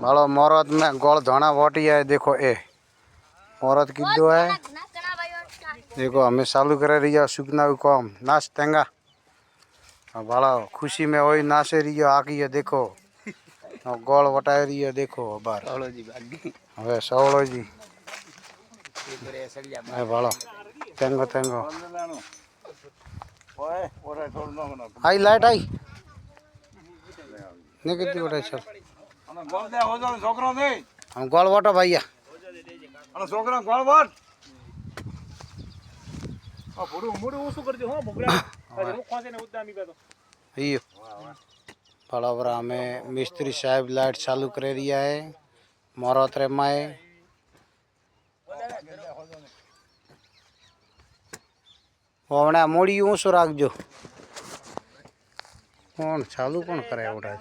भालो मोरत में गोल धोना वोटी है। देखो ए मोरत किदो है। देखो हमें चालू करे रही सुखना कम नाच तेंगा भाड़ा खुशी में वही नाचे रही आकी है। देखो गोल वटाई रही है। देखो बार हवे सवलो जी भाड़ो तेंगो तेंगो आई लाइट आई नहीं कितनी बड़ा चल हम गोल वोटो भैया बराबर हमें मिस्त्री साहब लाइट चालू कर रिया है। मोरत रे माए हमने मोड़ी ऊँचो राखजो कौन चालू कौन करे उड़ा।